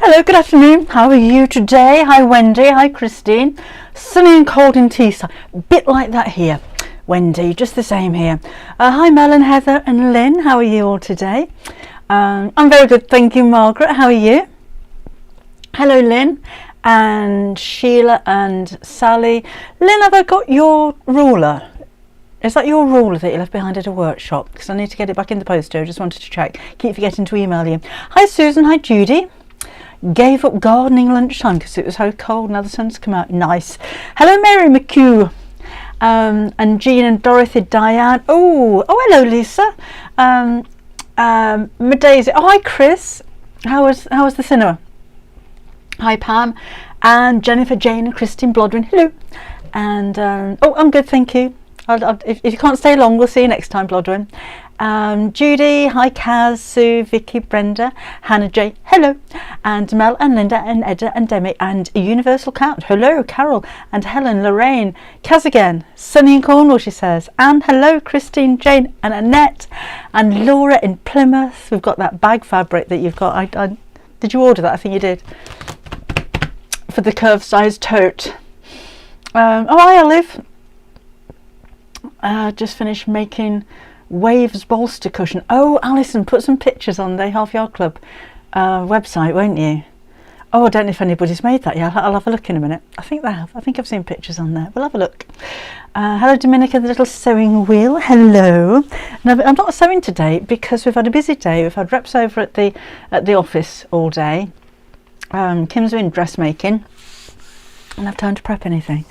Hello, good afternoon. How are you today? Hi Wendy, hi Christine. Sunny and cold in Teesside. Bit like that here. Wendy, just the same here. Hi Mel and Heather and Lynn. How are you all today? I'm very good, thank you Margaret. How are you? Hello Lynn and Sheila and Sally. Lynn, have I got your ruler? Is that your ruler that you left behind at a workshop? Because I need to get it back in the post. I just wanted to check. Keep forgetting to email you. Hi Susan, hi Judy. Gave up gardening lunchtime because it was so cold. Now the sun's come out. Nice. Hello Mary McHugh. And Jean and Dorothy, Diane. Oh hello Lisa. Daisy. Oh hi Chris. How was the cinema? Hi Pam and Jennifer, Jane and Christine Blodwin. Hello. And I'm good, thank you. If you can't stay long, we'll see you next time, Blodwin. Judy, hi Kaz, Sue, Vicky, Brenda, Hannah J, hello, and Mel and Linda and Edda and Demi and Universal Cat, hello, Carol and Helen, Lorraine, Kaz again, Sunny in Cornwall, she says, and hello, Christine, Jane and Annette and Laura in Plymouth. We've got that bag fabric that you've got. Did you order that? I think you did, for the curved size tote. Hi Olive. Just finished making Waves bolster cushion. Oh Alison, put some pictures on the Half Yard Club website, won't you? Oh, I don't know if anybody's made that yet. I'll have a look in a minute. I think they have. I think I've seen pictures on there. We'll have a look. Hello Dominica, the little sewing wheel. Hello. No, I'm not sewing today because we've had a busy day. We've had reps over at the office all day. Kim's doing dressmaking. I don't have time to prep anything.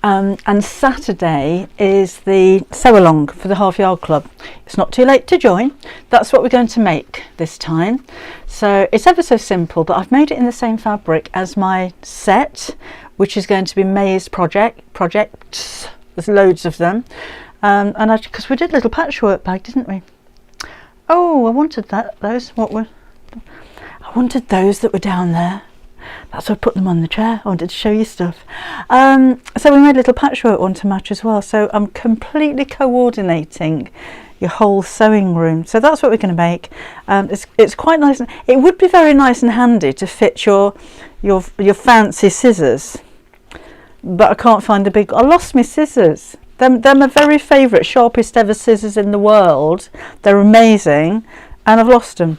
And Saturday is the sew along for the Half Yard Club. It's not too late to join. That's what we're going to make this time. So it's ever so simple, but I've made it in the same fabric as my set, which is going to be May's projects. There's loads of them. And because we did a little patchwork bag, didn't we? Oh, I wanted those that were down there. That's why I put them on the chair. I wanted to show you stuff. So we made a little patchwork one to match as well. So I'm completely coordinating your whole sewing room. So that's what we're going to make. It's quite nice. It would be very nice and handy to fit your fancy scissors, but I can't find the big. I lost my scissors. They're my very favourite, sharpest ever scissors in the world. They're amazing, and I've lost them.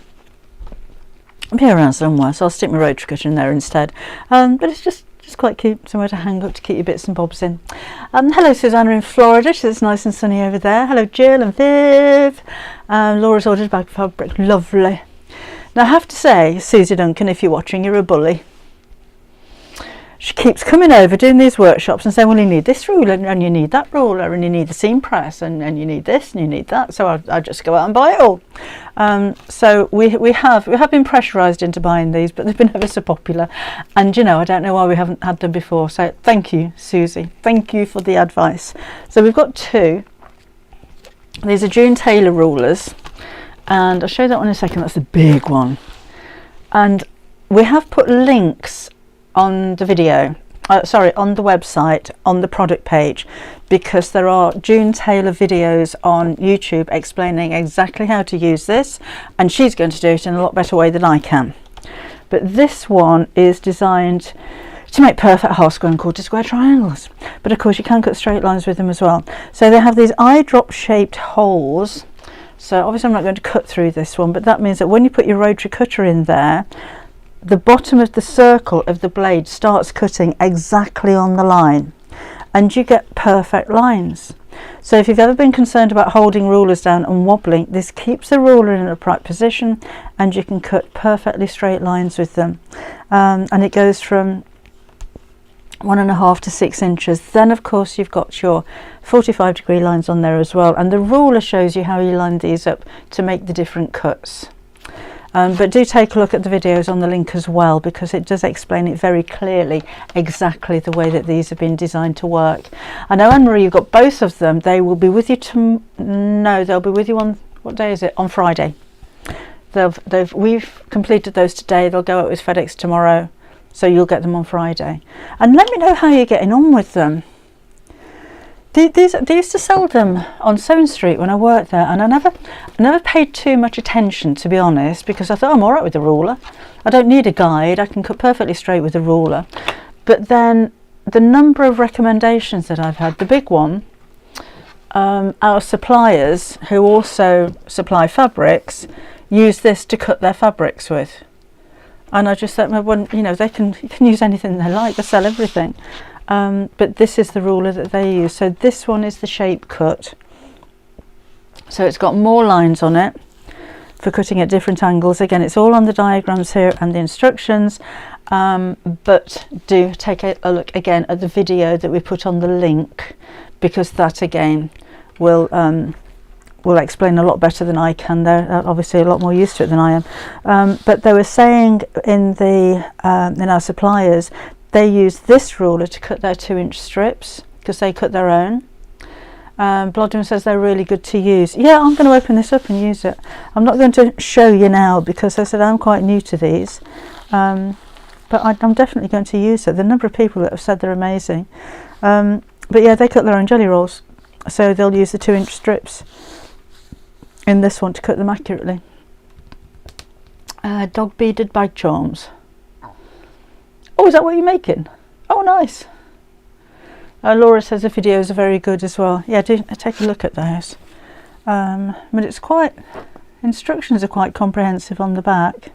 I'm here around somewhere, so I'll stick my rotary cutter in there instead. But it's just quite cute, somewhere to hang up to keep your bits and bobs in. Hello Susanna in Florida, she says it's nice and sunny over there. Hello Jill and Viv. Laura's ordered a bag of fabric, lovely. Now I have to say, Susie Duncan, if you're watching, you're a bully. She keeps coming over doing these workshops and saying, well, you need this ruler and you need that ruler and you need the seam press and you need this and you need that. So I just go out and buy it all. So we have been pressurised into buying these, but they've been ever so popular. And you know, I don't know why we haven't had them before. So thank you, Susie. Thank you for the advice. So we've got two. These are June Taylor rulers, and I'll show you that one in a second. That's the big one. And we have put links on the video, on the website, on the product page, because there are June Taylor videos on YouTube explaining exactly how to use this, and she's going to do it in a lot better way than I can. But this one is designed to make perfect half square and quarter square triangles, but of course you can cut straight lines with them as well. So they have these eye drop shaped holes. So obviously I'm not going to cut through this one, but that means that when you put your rotary cutter in there, the bottom of the circle of the blade starts cutting exactly on the line, and you get perfect lines. So if you've ever been concerned about holding rulers down and wobbling, this keeps the ruler in an upright position and you can cut perfectly straight lines with them. And it goes from 1.5 to 6 inches. Then of course you've got your 45-degree lines on there as well, and the ruler shows you how you line these up to make the different cuts. But do take a look at the videos on the link as well, because it does explain it very clearly exactly the way that these have been designed to work. I know Anne-Marie, you've got both of them. They will be with you they'll be with you on, what day is it? On Friday. We've completed those today. They'll go out with FedEx tomorrow, so you'll get them on Friday. And let me know how you're getting on with them. they used to sell them on Sewing Street when I worked there, and I never paid too much attention, to be honest, because I thought, I'm all right with the ruler. I don't need a guide. I can cut perfectly straight with the ruler. But then the number of recommendations that I've had, the big one, our suppliers who also supply fabrics use this to cut their fabrics with. And I just thought, well, you know, you can use anything they like. They sell everything. But this is the ruler that they use. So this one is the shape cut. So it's got more lines on it for cutting at different angles. Again, it's all on the diagrams here and the instructions. But do take a look again at the video that we put on the link, because that again will explain a lot better than I can. They're obviously a lot more used to it than I am. But they were saying in our suppliers, they use this ruler to cut their 2-inch strips because they cut their own. Blodden says they're really good to use. Yeah, I'm going to open this up and use it. I'm not going to show you now because I said I'm quite new to these. But I'm definitely going to use it. The number of people that have said they're amazing. But yeah, they cut their own jelly rolls. So they'll use the 2-inch strips in this one to cut them accurately. Dog beaded bag charms. Oh, is that what you're making? Oh, nice. Laura says the videos are very good as well. Yeah, do take a look at those. But it's quite, instructions are quite comprehensive on the back.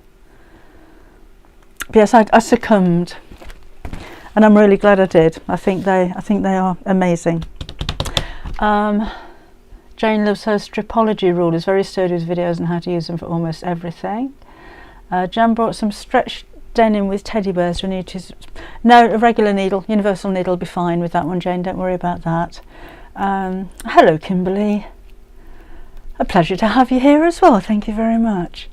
But yes, I succumbed, and I'm really glad I did. I think they are amazing. Jane loves her stripology rulers, very sturdy with videos on how to use them for almost everything. Jan brought some stretch denim with teddy bears. We need to, no, a regular needle, universal needle will be fine with that one, Jane, don't worry about that. Hello Kimberly, a pleasure to have you here as well, thank you very much.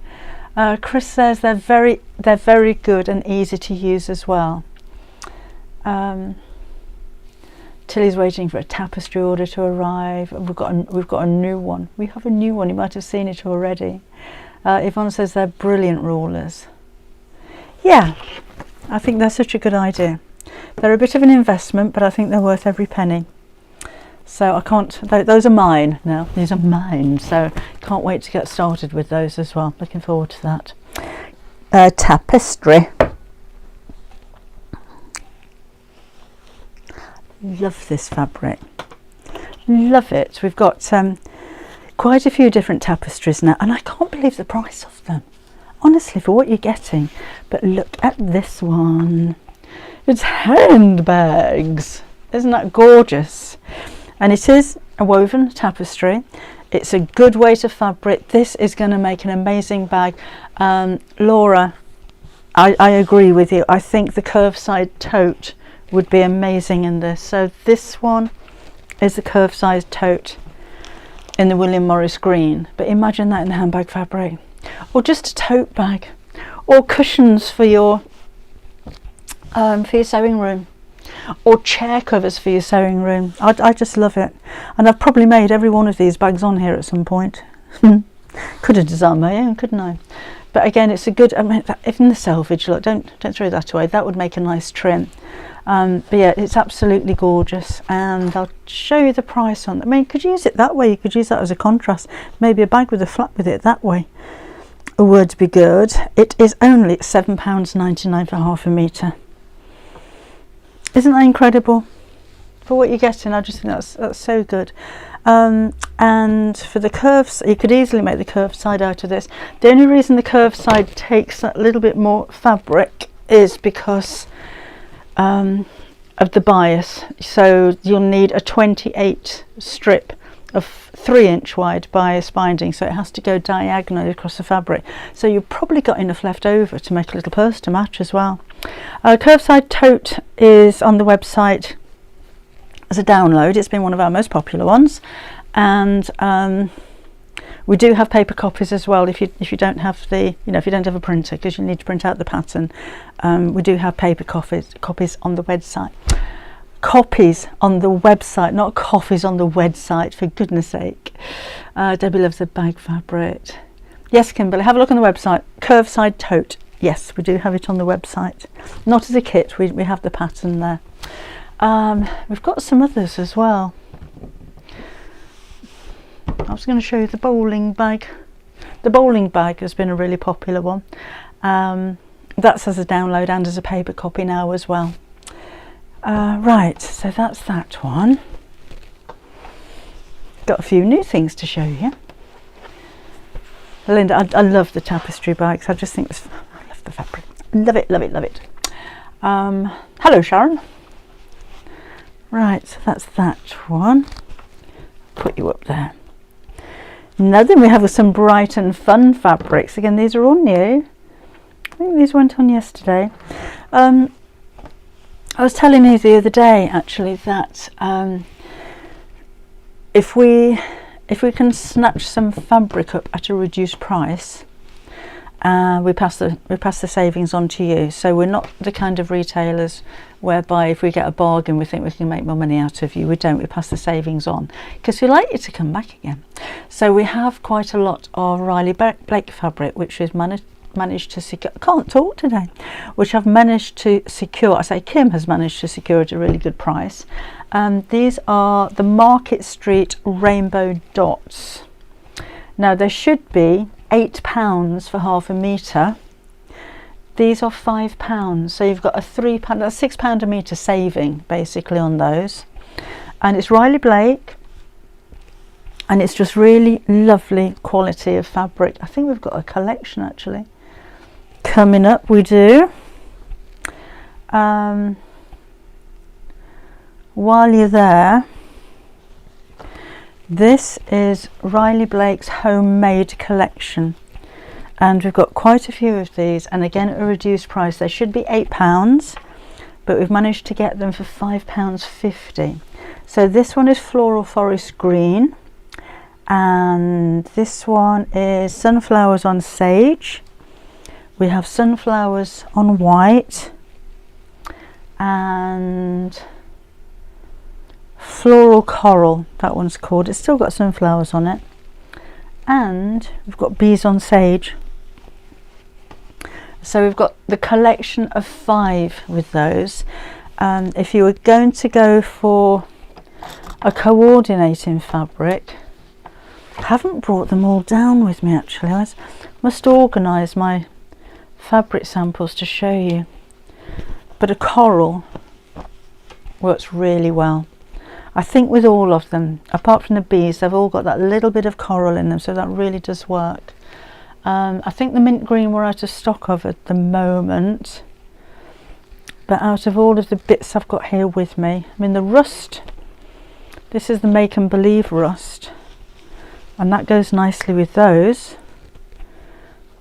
Chris says they're very good and easy to use as well. Tilly's waiting for a tapestry order to arrive. We've got a new one. We have a new one. You might have seen it already. Yvonne says they're brilliant rulers. Yeah, I think they're such a good idea. They're a bit of an investment, but I think they're worth every penny. So I can't. Those are mine now. These are mine. So can't wait to get started with those as well. Looking forward to that. Tapestry. Love this fabric, love it. We've got quite a few different tapestries now, and I can't believe the price of them, honestly, for what you're getting. But look at this one, it's handbags. Isn't that gorgeous? And it is a woven tapestry. It's a good weight of fabric. This is going to make an amazing bag. Laura, I agree with you. I think the curved side tote would be amazing in this. So this one is the curved size tote in the William Morris green, but imagine that in the handbag fabric, or just a tote bag, or cushions for your sewing room, or chair covers for your sewing room. I just love it, and I've probably made every one of these bags on here at some point. Could have designed my own, couldn't I? But again, it's a good, I mean, if in the selvage, look, don't throw that away. That would make a nice trim. But yeah, it's absolutely gorgeous, and I'll show you the price on. I mean, you could use it that way. You could use that as a contrast. Maybe a bag with a flap with it that way would be good. It is only £7.99 for half a metre. Isn't that incredible? For what you're getting, I just think that's so good. And for the curves, you could easily make the curved side out of this. The only reason the curved side takes a little bit more fabric is because of the bias. So you'll need a 28 strip of 3-inch wide bias binding, so it has to go diagonally across the fabric. So you've probably got enough left over to make a little purse to match as well. Curved side tote is on the website as a download. It's been one of our most popular ones, and we do have paper copies as well. If you don't have the, if you don't have a printer, because you need to print out the pattern, we do have paper copies on the website. Copies on the website, not coffees on the website, for goodness sake. Debbie loves the bag fabric. Yes, Kimberly, have a look on the website. Curved side tote. Yes, we do have it on the website. Not as a kit, we have the pattern there. We've got some others as well. I was going to show you the bowling bag. The bowling bag has been a really popular one. That's as a download and as a paper copy now as well. Right, so that's that one. Got a few new things to show you. Linda, I love the tapestry bags. I just think I love the fabric. Love it, love it, love it. Hello, Sharon. Right, so that's that one. Put you up there. Now then we have some bright and fun fabrics. Again, these are all new. I think these went on yesterday. I was telling you the other day actually that if we can snatch some fabric up at a reduced price, we pass the savings on to you. So we're not the kind of retailers whereby if we get a bargain we think we can make more money out of you. We don't. We pass the savings on because we like you to come back again. So we have quite a lot of Riley Blake fabric, which is managed to secure. I can't talk today. Which I've managed to secure. I say Kim has managed to secure at a really good price. These are the Market Street Rainbow Dots. Now they should be £8 for half a metre. These are £5, so you've got a £3, that's £6 a metre saving basically on those. And it's Riley Blake, and it's just really lovely quality of fabric. I think we've got a collection actually coming up. We do. While you're there, this is Riley Blake's homemade collection, and we've got quite a few of these, and again at a reduced price. They should be £8, but we've managed to get them for £5.50. So this one is Floral Forest Green, and this one is Sunflowers on Sage. We have Sunflowers on White and Floral Coral, that one's called. It's still got sunflowers on it. And we've got Bees on Sage. So we've got the collection of 5 with those. If you were going to go for a coordinating fabric, I haven't brought them all down with me actually. I must organise my fabric samples to show you. But a coral works really well. I think with all of them, apart from the bees, they've all got that little bit of coral in them, so that really does work. I think the mint green we're out of stock of at the moment, but out of all of the bits I've got here with me, I mean the rust, this is the Make and Believe rust, and that goes nicely with those.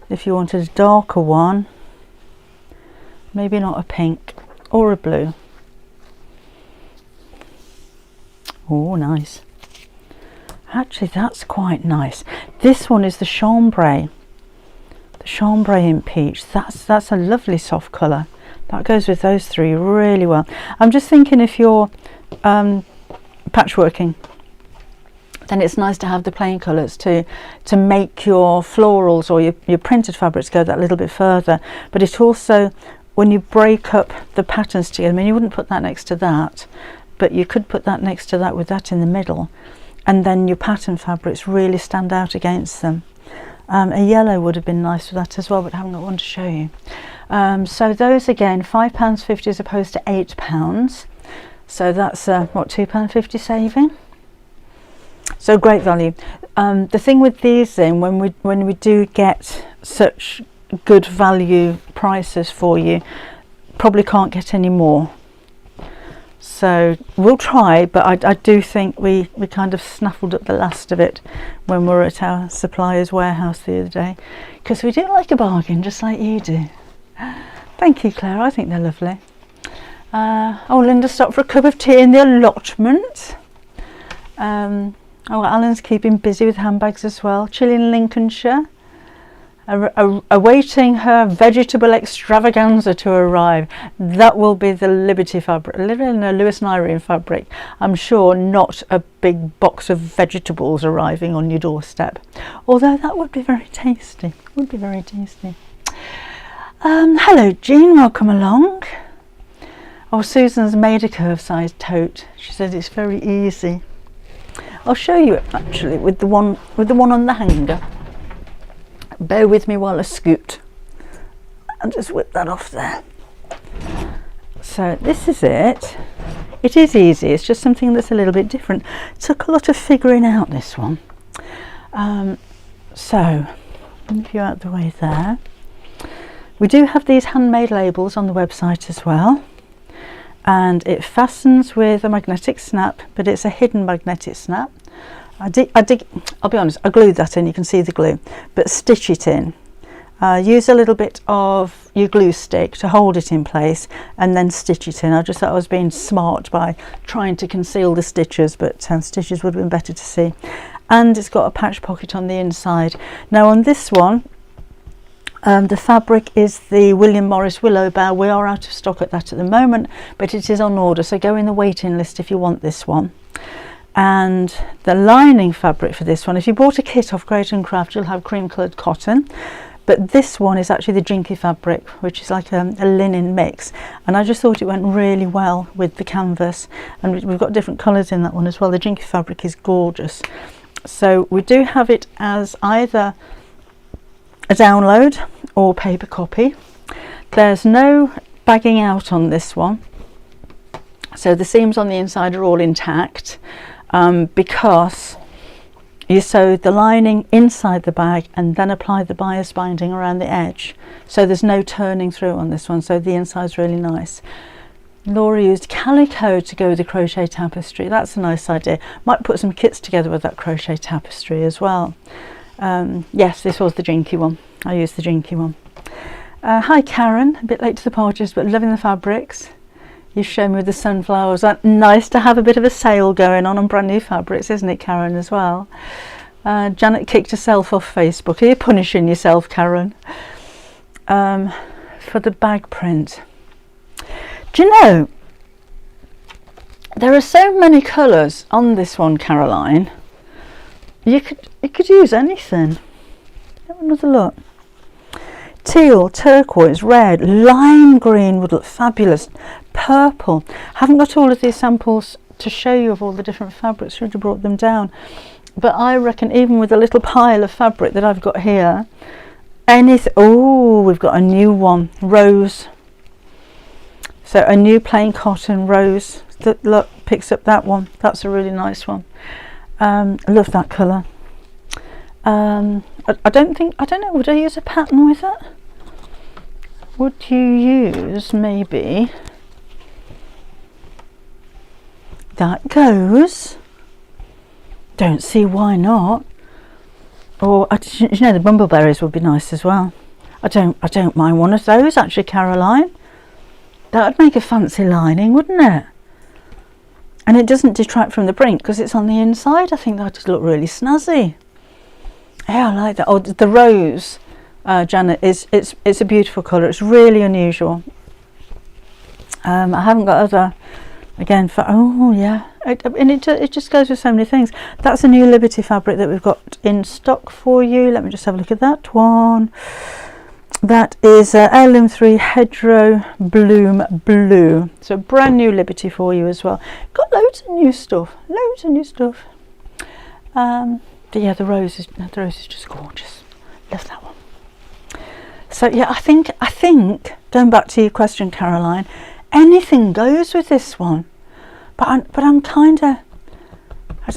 If you wanted a darker one, maybe not a pink or a blue. Oh, nice. Actually, that's quite nice. This one is the chambray. The chambray in peach. That's a lovely soft colour. That goes with those 3 really well. I'm just thinking if you're patchworking, then it's nice to have the plain colours to make your florals or your printed fabrics go that little bit further. But it also, when you break up the patterns together, I mean you wouldn't put that next to that, but you could put that next to that with that in the middle, and then your pattern fabrics really stand out against them. A yellow would have been nice for that as well, but I haven't got one to show you. So those again, £5.50 as opposed to £8. So that's what, £2.50 saving. So great value. The thing with these then, when we do get such good value prices for you, probably can't get any more. So we'll try, but I do think we kind of snaffled up the last of it when we were at our supplier's warehouse the other day, because we do like a bargain just like you do. Thank you, Claire. I think they're lovely. Oh, Linda stopped for a cup of tea in the allotment. Oh, Alan's keeping busy with handbags as well. Chilling in Lincolnshire. Awaiting her vegetable extravaganza to arrive. That will be the Liberty fabric, Lewis and Irene fabric. I'm sure not a big box of vegetables arriving on your doorstep, although that would be very tasty. Would be very tasty. Hello Jean, welcome along. Oh, Susan's made a curve size tote. She says it's very easy. I'll show you it actually with the one on the hanger. Bear with me while I scoot and just whip that off there. So this is it. It is easy, it's just something that's a little bit different. It took a lot of figuring out, this one. So move you out the way there. We do have these handmade labels on the website as well, and it fastens with a magnetic snap, but it's a hidden magnetic snap. I'll be honest, I glued that in, you can see the glue, but stitch it in. Use a little bit of your glue stick to hold it in place and then stitch it in. I just thought I was being smart by trying to conceal the stitches, but stitches would have been better to see. And it's got a patch pocket on the inside. Now on this one, the fabric is the William Morris Willow Bough. We are out of stock at that at the moment, but it is on order, so go in the waiting list if you want this one. And the lining fabric for this one, if you bought a kit off Great and Craft, you'll have cream coloured cotton, but this one is actually the Jinky fabric, which is like a linen mix, and I just thought it went really well with the canvas, and we've got different colours in that one as well. The Jinky fabric is gorgeous. So we do have it as either a download or paper copy. There's no bagging out on this one, so the seams on the inside are all intact, because you sew the lining inside the bag and then apply the bias binding around the edge, so there's no turning through on this one, so the inside's really nice. Laura used calico to go with the crochet tapestry. That's a nice idea. Might put some kits together with that crochet tapestry as well. Yes, this was the Jinky one. I used the Jinky one. Hi Karen, a bit late to the parties, but loving the fabrics. You showed me with the sunflowers. Nice to have a bit of a sale going on brand new fabrics, isn't it, Karen, as well? Janet kicked herself off Facebook. Are you punishing yourself, Karen? For the bag print. Do you know, there are so many colours on this one, Caroline. You could use anything. Have another look. Teal, turquoise, red, lime green would look fabulous. Purple. Haven't got all of these samples to show you of all the different fabrics. Should have brought them down. But I reckon even with a little pile of fabric that I've got here, anything. Oh, we've got a new one, rose. So a new plain cotton rose that look picks up that one. That's a really nice one. I love that colour. I don't know, would I use a pattern with it? Would you use maybe that goes? Don't see why not. Or you know, the bumbleberries would be nice as well. I don't mind one of those actually, Caroline. That would make a fancy lining, wouldn't it? And it doesn't detract from the print because it's on the inside. I think that would look really snazzy. Yeah, I like that. Oh, the rose, Janet, it's a beautiful colour. It's really unusual. I haven't got other, again, for, oh yeah, and it just goes with so many things. That's a new Liberty fabric that we've got in stock for you. Let me just have a look at that one. That is Heirloom 3 Hedgerow Bloom Blue. So brand new Liberty for you as well. Got loads of new stuff. Loads of new stuff. But yeah, the rose is just gorgeous. Love that one. So yeah, I think going back to your question, Caroline, anything goes with this one. But I'm kind of,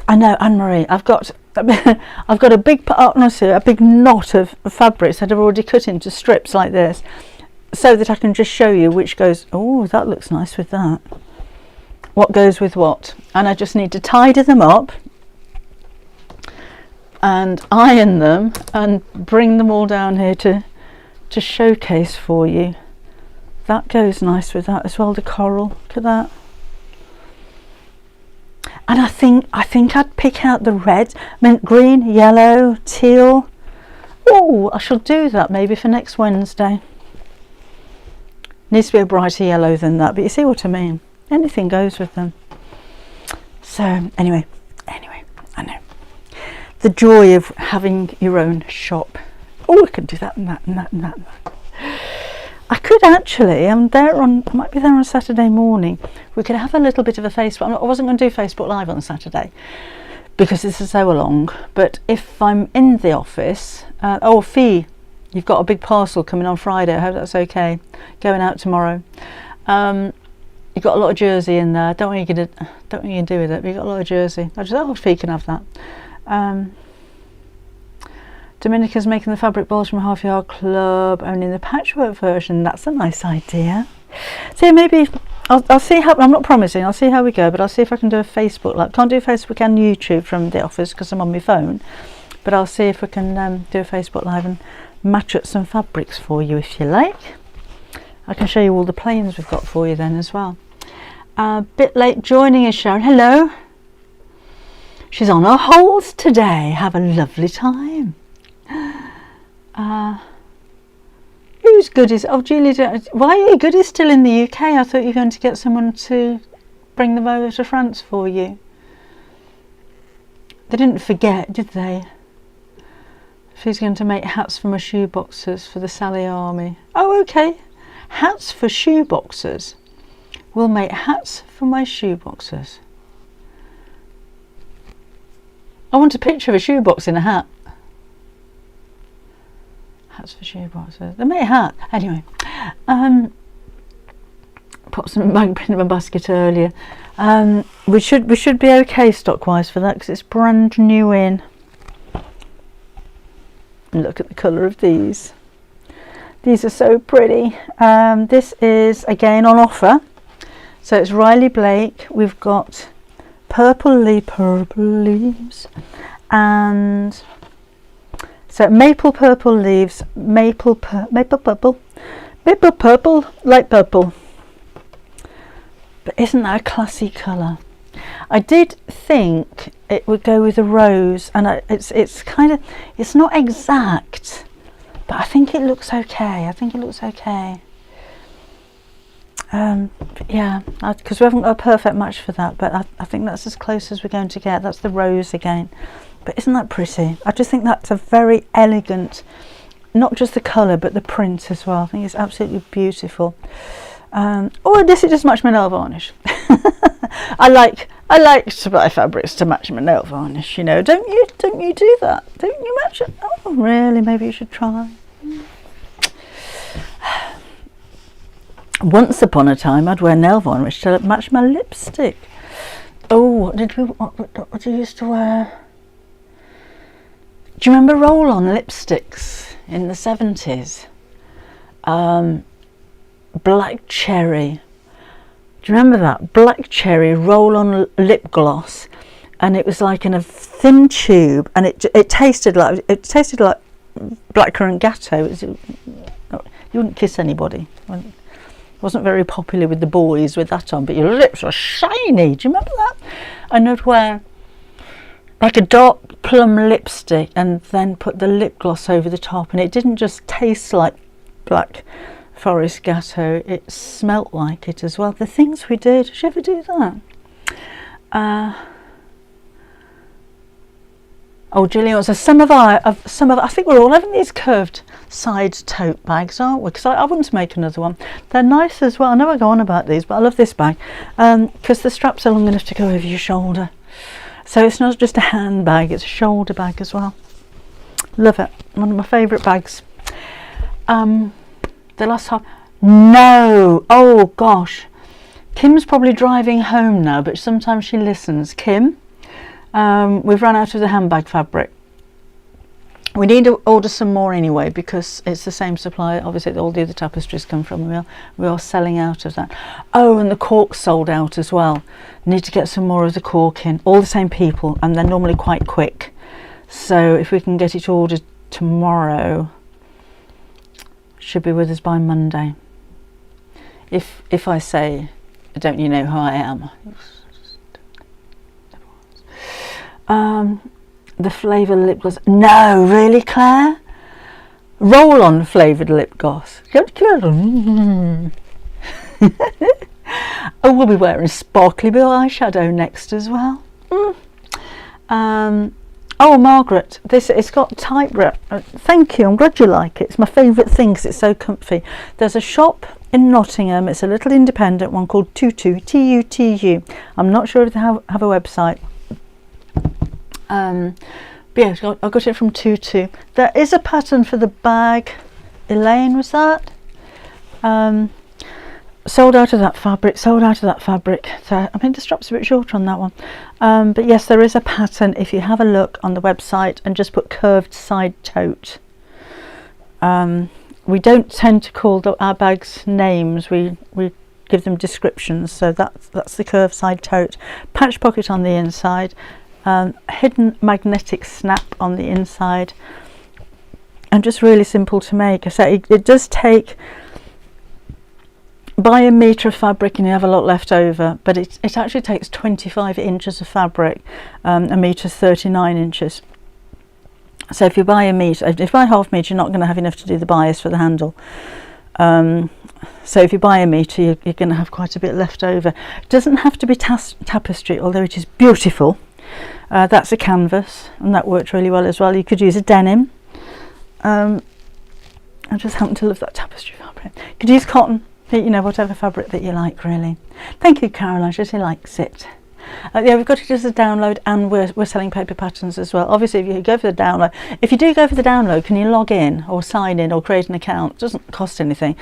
I know, Anne-Marie, I've got a big honestly a big knot of fabrics that I've already cut into strips like this, so that I can just show you which goes. Oh, that looks nice with that. What goes with what, and I just need to tidy them up and iron them and bring them all down here to showcase for you. That goes nice with that as well, the coral. Look at that. And I think I'd pick out the red, mint green, yellow, teal. Oh, I shall do that maybe for next Wednesday. Needs to be a brighter yellow than that, but you see what I mean. Anything goes with them. So anyway, I know. The joy of having your own shop. Oh, I can do that and that and that and that. I could actually, I might be there on Saturday morning. We could have a little bit of a Facebook. I wasn't going to do Facebook Live on Saturday because it's a sew along. But if I'm in the office, oh Fee, you've got a big parcel coming on Friday. I hope that's okay. Going out tomorrow. You've got a lot of jersey in there. Don't want you to do with it. But you've got a lot of jersey. I just, oh, Fee can have that. Dominica's making the fabric balls from Half Yard Club, only in the patchwork version. That's a nice idea. So maybe I'll see how. I'm not promising. I'll see how we go, but I'll see if I can do a Facebook live. Can't do Facebook and YouTube from the office because I'm on my phone. But I'll see if we can do a Facebook live and match up some fabrics for you if you like. I can show you all the planes we've got for you then as well. A bit late joining us, Sharon. Hello. She's on her holes today. Have a lovely time. Who's Goodies? Oh, Julie, why are you Goodies still in the UK? I thought you were going to get someone to bring them over to France for you. They didn't forget, did they? She's going to make hats for my shoe boxes for the Sally Army. Oh, okay. Hats for shoe boxes. We'll make hats for my shoe boxes. I want a picture of a shoe box in a hat. Hats for shoe boxes. They make a hat. Anyway, put some in my basket earlier. We should be okay stock wise for that because it's brand new in. Look at the colour of these. These are so pretty. This is again on offer. So it's Riley Blake. We've got purple leaves, and so maple purple leaves, maple purple, light purple. But isn't that a classy colour? I did think it would go with a rose, and it's kind of, it's not exact, but I think it looks okay. Yeah, because we haven't got a perfect match for that, but I think that's as close as we're going to get. That's the rose again. But isn't that pretty? I just think that's a very elegant, not just the colour but the print as well. I think it's absolutely beautiful. Oh, this is just match my nail varnish. I like to buy fabrics to match my nail varnish, you know. Don't you do that? Don't you match it? Oh really, maybe you should try. Once upon a time I'd wear nail varnish to match my lipstick. Oh, what did you used to wear? Do you remember roll-on lipsticks in the 70s? Black cherry. Do you remember that? Black cherry roll-on lip gloss, and it was like in a thin tube, and it tasted like blackcurrant gatto. You wouldn't kiss anybody. Wasn't very popular with the boys with that on, but your lips were shiny. Do you remember that? And I'd wear like a dark plum lipstick and then put the lip gloss over the top, and it didn't just taste like black forest gatto, it smelt like it as well. The things we did. Did you ever do that? Oh, Gillian, so some of I think we're all having these curved side tote bags, aren't we? Because I want to make another one. They're nice as well. I know I go on about these, but I love this bag because the straps are long enough to go over your shoulder. So it's not just a handbag, it's a shoulder bag as well. Love it. One of my favourite bags. The last half. No! Oh gosh. Kim's probably driving home now, but sometimes she listens. Kim, we've run out of the handbag fabric. We need to order some more anyway because it's the same supply. Obviously all the other tapestries come from. We are selling out of that. Oh, and the cork sold out as well. Need to get some more of the cork in. All the same people, and they're normally quite quick. So if we can get it ordered tomorrow, should be with us by Monday. If I say, don't you know who I am? The flavoured lip gloss. No, really, Claire? Roll-on flavoured lip gloss. Oh, we'll be wearing sparkly blue eyeshadow next as well. Oh, Margaret, it's got typewriter. Thank you, I'm glad you like it. It's my favourite thing because it's so comfy. There's a shop in Nottingham, it's a little independent one called Tutu, Tutu. I'm not sure if they have a website. But yeah, I got it from Tutu. There is a pattern for the bag. Elaine, was that? Sold out of that fabric, So I mean, the strap's a bit shorter on that one. But yes, there is a pattern if you have a look on the website and just put curved side tote. We don't tend to call our bags names, we give them descriptions. So that's the curved side tote. Patch pocket on the inside, hidden magnetic snap on the inside, and just really simple to make. So it does take, buy a metre of fabric and you have a lot left over, but it actually takes 25 inches of fabric. A metre is 39 inches. So if you buy a metre, if you buy half metre, you're not going to have enough to do the bias for the handle. So if you buy a metre, you're going to have quite a bit left over. It doesn't have to be tapestry, although it is beautiful. That's a canvas, and that worked really well as well. You could use a denim. I just happen to love that tapestry fabric. You could use cotton, you know, whatever fabric that you like, really. Thank you, Caroline. She likes it. Yeah, we've got it as a download, and we're selling paper patterns as well. Obviously, if you go for the download, if you do go for the download, can you log in or sign in or create an account? It doesn't cost anything.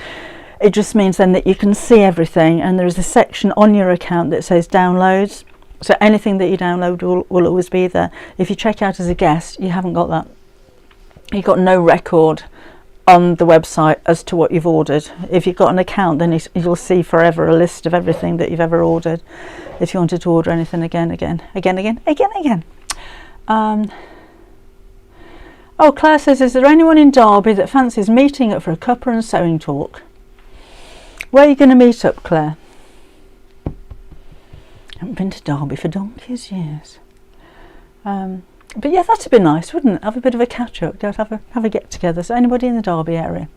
It just means then that you can see everything, and there is a section on your account that says downloads. So anything that you download will always be there. If you check out as a guest, you haven't got that. You've got no record on the website as to what you've ordered. If you've got an account, then you'll see forever a list of everything that you've ever ordered. If you wanted to order anything again. Oh, Claire says, is there anyone in Derby that fancies meeting up for a cuppa and sewing talk? Where are you going to meet up, Claire? I haven't been to Derby for donkey's years. But yeah, that'd be nice, wouldn't it? Have a bit of a catch up, go have a get together. So anybody in the Derby area,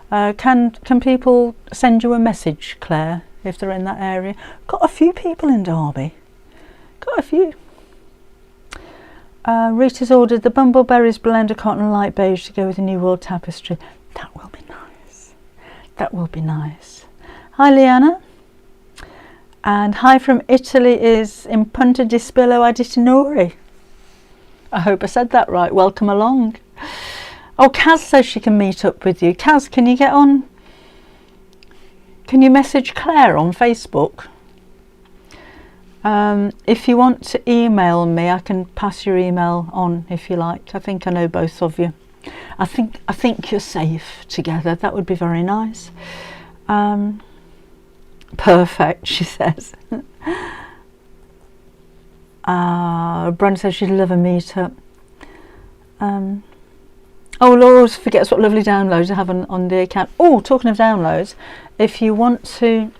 can people send you a message, Claire, if they're in that area? Got a few people in Derby. Got a few. Rita's ordered the Bumbleberries blender cotton light beige to go with the New World tapestry. That will be nice. That will be nice. Hi, Liana. And hi from Italy is in Punta di Spillo a Tenore. I hope I said that right. Welcome along. Oh, Kaz says she can meet up with you. Kaz, can you get on? Can you message Claire on Facebook? If you want to email me, I can pass your email on if you like. I think I know both of you. I think you're safe together. That would be very nice. Perfect, she says. Brenda says she'd love a meet-up. Oh, Laura always forgets what lovely downloads I have on the account. Oh, talking of downloads, if you want to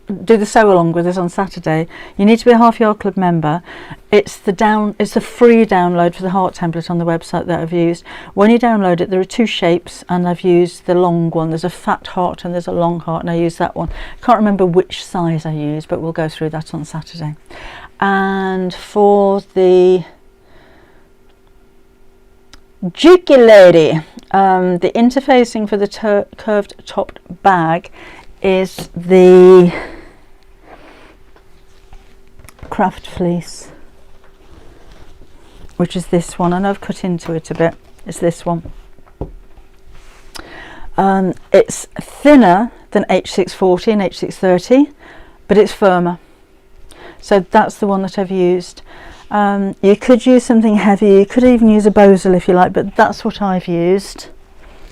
do the sew along with us on Saturday, you need to be a Half Yard Club member. It's the free download for the heart template on the website that I've used. When you download it, there are two shapes, and I've used the long one. There's a fat heart and there's a long heart, and I use that one. Can't remember which size I use, but we'll go through that on Saturday. And for the Jukey lady, the interfacing for the curved topped bag is the craft fleece, which is this one. I know I've cut into it a bit. It's this one. It's thinner than H640 and H630, but it's firmer. So that's the one that I've used. You could use something heavy. You could even use a Bosal if you like, but that's what I've used.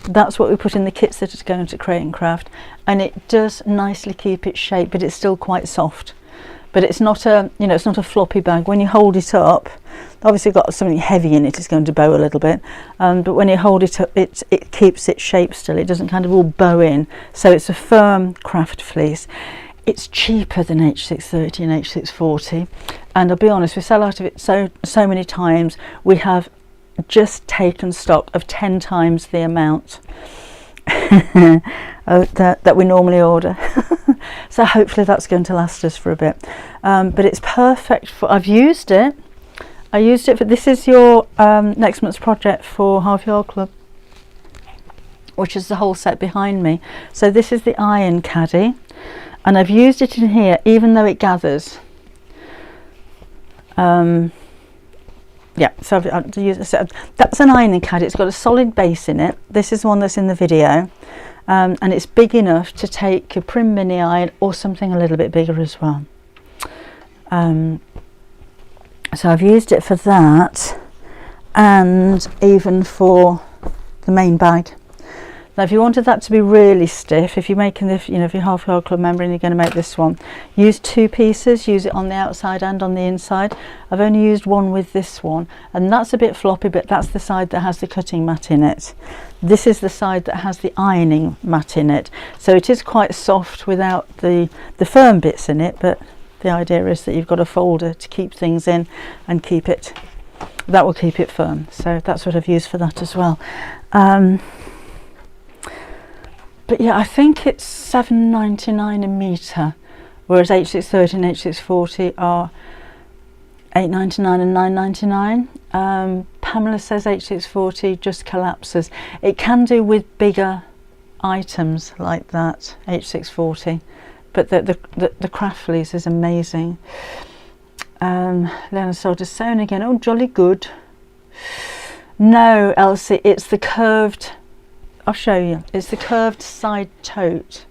That's what we put in the kits that are going to Create and Craft, and it does nicely keep its shape, but it's still quite soft. But it's not a, it's not a floppy bag. When you hold it up, obviously got something heavy in it, it's going to bow a little bit. But when you hold it up, it keeps its shape still. It doesn't kind of all bow in. So it's a firm craft fleece. It's cheaper than H630 and H640, and I'll be honest, we sell out of it so many times. We have just taken stock of 10 times the amount that we normally order. So hopefully that's going to last us for a bit. But it's perfect for, I've used it. I used it for, this is your next month's project for Half Yard Club, which is the whole set behind me. So this is the iron caddy, and I've used it in here even though it gathers. Yeah, so I've used, so that's an ironing caddy. It's got a solid base in it. This is one that's in the video, and it's big enough to take your Prim Mini iron or something a little bit bigger as well. So I've used it for that, and even for the main bag. Now if you wanted that to be really stiff, if you're making this, you know, if you're Half Yard Club member and you're going to make this one, use 2 pieces, use it on the outside and on the inside. I've only used one with this one, and that's a bit floppy, but that's the side that has the cutting mat in it. This is the side that has the ironing mat in it, so it is quite soft without the firm bits in it, but the idea is that you've got a folder to keep things in and keep it, that will keep it firm. So that's what I've used for that as well. But yeah, I think it's £7.99 a metre, whereas H630 and H640 are £8.99 and £9.99. Pamela says H640 just collapses. It can do with bigger items like that, H640, but the craft fleece is amazing. Dinosaur is sewn again. Oh, jolly good. No, Elsie, it's the curved, I'll show you. It's the curved side tote.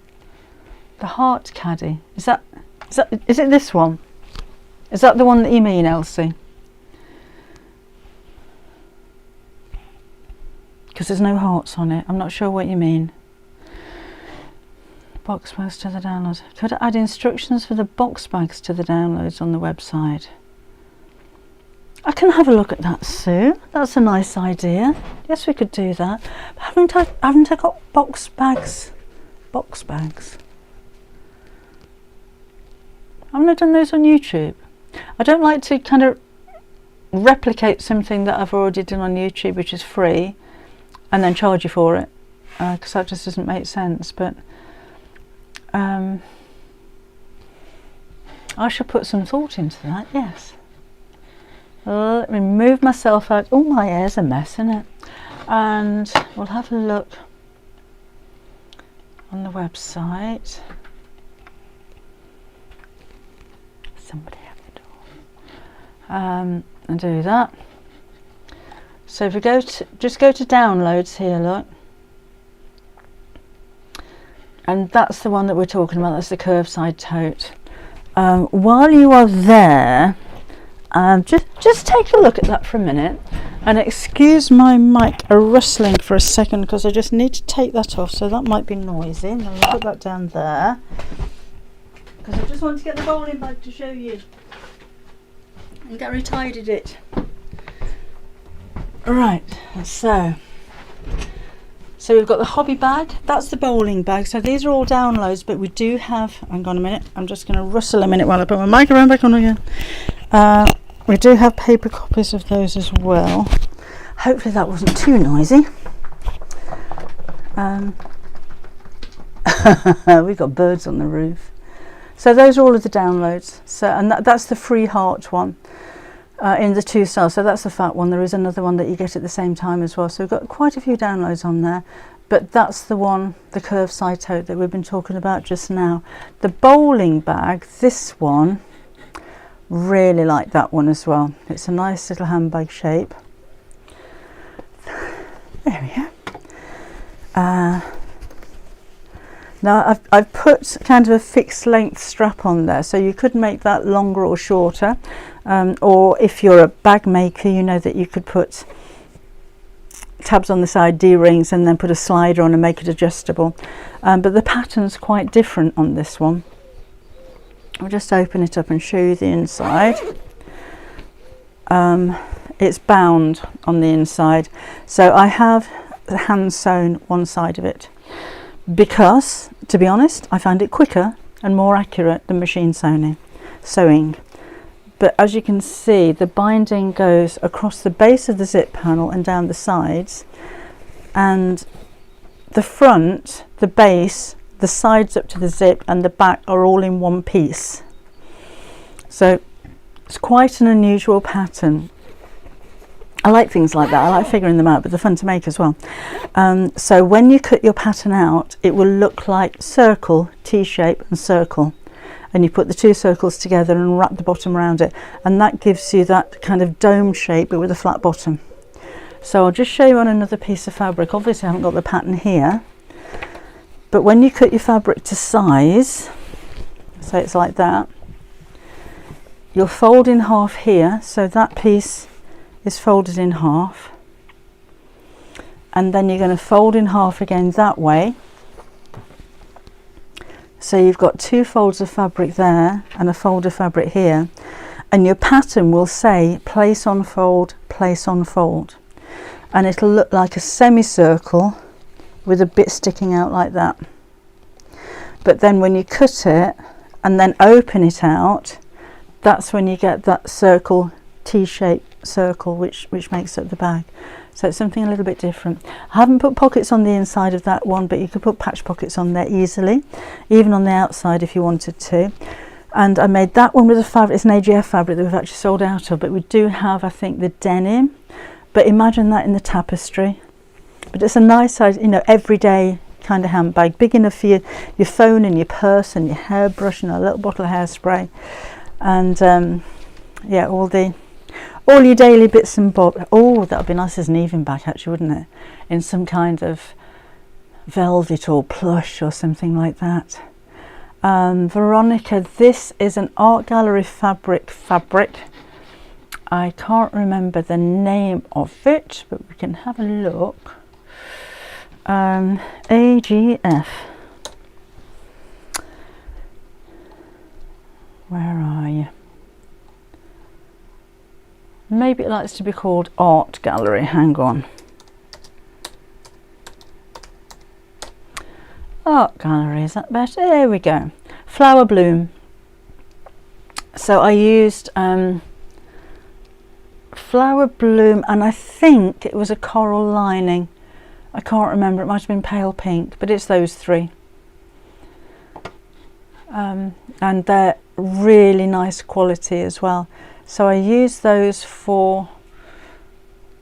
The heart caddy. Is it this one? Is that the one that you mean, Elsie? Because there's no hearts on it. I'm not sure what you mean. Box bags to the downloads. Could I add instructions for the box bags to the downloads on the website? I can have a look at that, Sue. That's a nice idea. Yes, we could do that. But haven't I got box bags? Box bags. Haven't I done those on YouTube? I don't like to kind of replicate something that I've already done on YouTube, which is free, and then charge you for it, because that just doesn't make sense. But I should put some thought into that, yes. Let me move myself out. Oh, my hair's a mess, isn't it? And we'll have a look on the website. Somebody at the door. And do that. So if we go to, just go to downloads here, look. And that's the one that we're talking about. That's the curved side tote. While you are there, just take a look at that for a minute, and excuse my mic rustling for a second, because I just need to take that off, so that might be noisy. And I'll put that down there, because I just want to get the bowling bag to show you and get retidied it. Right, so we've got the hobby bag, that's the bowling bag. So these are all downloads, but we do have, hang on a minute, I'm just going to rustle a minute while I put my microphone back on again. We do have paper copies of those as well. Hopefully that wasn't too noisy. We've got birds on the roof. So those are all of the downloads. So, and that's the free heart one in the 2 styles. So that's the fat one. There is another one that you get at the same time as well. So we've got quite a few downloads on there. But that's the one, the curved side tote that we've been talking about just now. The bowling bag, this one, really like that one as well. It's a nice little handbag shape. There we go. Now I've put kind of a fixed length strap on there, so you could make that longer or shorter, or if you're a bag maker, you know that you could put tabs on the side, D-rings, and then put a slider on and make it adjustable. But the pattern's quite different on this one. I'll just open it up and show you the inside. It's bound on the inside, so I have hand sewn one side of it, because to be honest I find it quicker and more accurate than machine sewing. But as you can see, the binding goes across the base of the zip panel and down the sides, and the front, the base, the sides up to the zip, and the back are all in one piece. So it's quite an unusual pattern. I like things like that. I like figuring them out, but they're fun to make as well. So when you cut your pattern out, it will look like circle, T-shape and circle, and you put the two circles together and wrap the bottom around it, and that gives you that kind of dome shape but with a flat bottom. So I'll just show you on another piece of fabric. Obviously I haven't got the pattern here, but when you cut your fabric to size, so it's like that, you'll fold in half here, so that piece is folded in half, and then you're going to fold in half again that way. So you've got two folds of fabric there and a fold of fabric here, and your pattern will say place on fold, place on fold, and it'll look like a semicircle with a bit sticking out like that. But then when you cut it and then open it out, that's when you get that circle, T-shaped circle, which makes up the bag. So it's something a little bit different. I haven't put pockets on the inside of that one, but you could put patch pockets on there easily, even on the outside if you wanted to. And I made that one with a fabric, it's an AGF fabric that we've actually sold out of, but we do have, I think, the denim. But imagine that in the tapestry. But it's a nice size, you know, everyday kind of handbag, big enough for your phone and your purse and your hairbrush and a little bottle of hairspray. And yeah, all your daily bits and bobs. Oh, that would be nice as an evening bag actually, wouldn't it? In some kind of velvet or plush or something like that. Veronica, this is an art gallery fabric. I can't remember the name of it, but we can have a look. AGF. Where are you? Maybe it likes to be called Art Gallery. Hang on. Art Gallery, is that better? There we go. Flower Bloom. So I used Flower Bloom, and I think it was a coral lining. I can't remember, it might have been pale pink, but it's those three. And they're really nice quality as well. So I use those for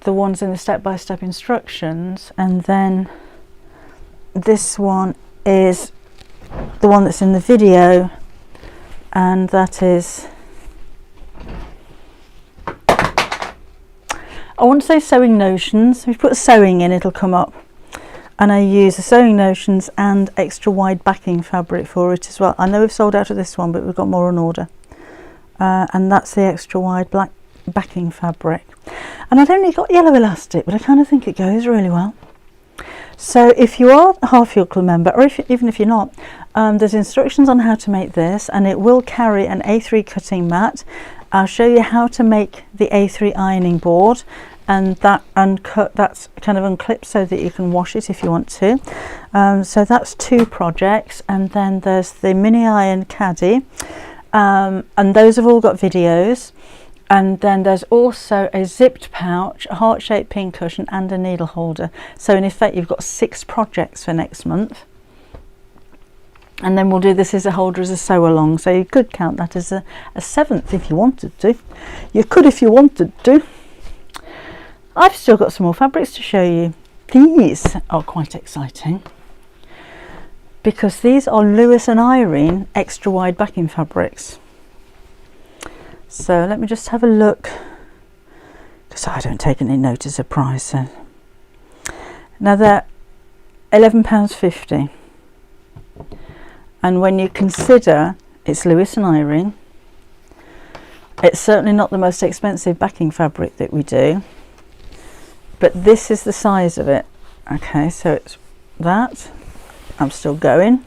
the ones in the step-by-step instructions, and then this one is the one that's in the video, and that is, I want to say Sewing Notions. If you put sewing in, it'll come up. And I use the Sewing Notions and extra wide backing fabric for it as well. I know we've sold out of this one, but we've got more on order. And that's the extra wide black backing fabric. And I've only got yellow elastic, but I kind of think it goes really well. So if you are a Half Your Club member, or even if you're not, there's instructions on how to make this, and it will carry an A3 cutting mat. I'll show you how to make the A3 ironing board, and that uncut, that's kind of unclipped so that you can wash it if you want to. So that's two projects, and then there's the mini iron caddy, and those have all got videos. And then there's also a zipped pouch, a heart-shaped pin cushion, and a needle holder. So in effect, you've got 6 projects for next month. And then we'll do the scissor holder as a sew along. So you could count that as a 7th if you wanted to. You could if you wanted to. I've still got some more fabrics to show you. These are quite exciting, because these are Lewis and Irene extra wide backing fabrics. So let me just have a look, because I don't take any notice of price. So. Now they're £11.50, and when you consider it's Lewis and Irene, it's certainly not the most expensive backing fabric that we do, but this is the size of it. Okay, so it's that. I'm still going.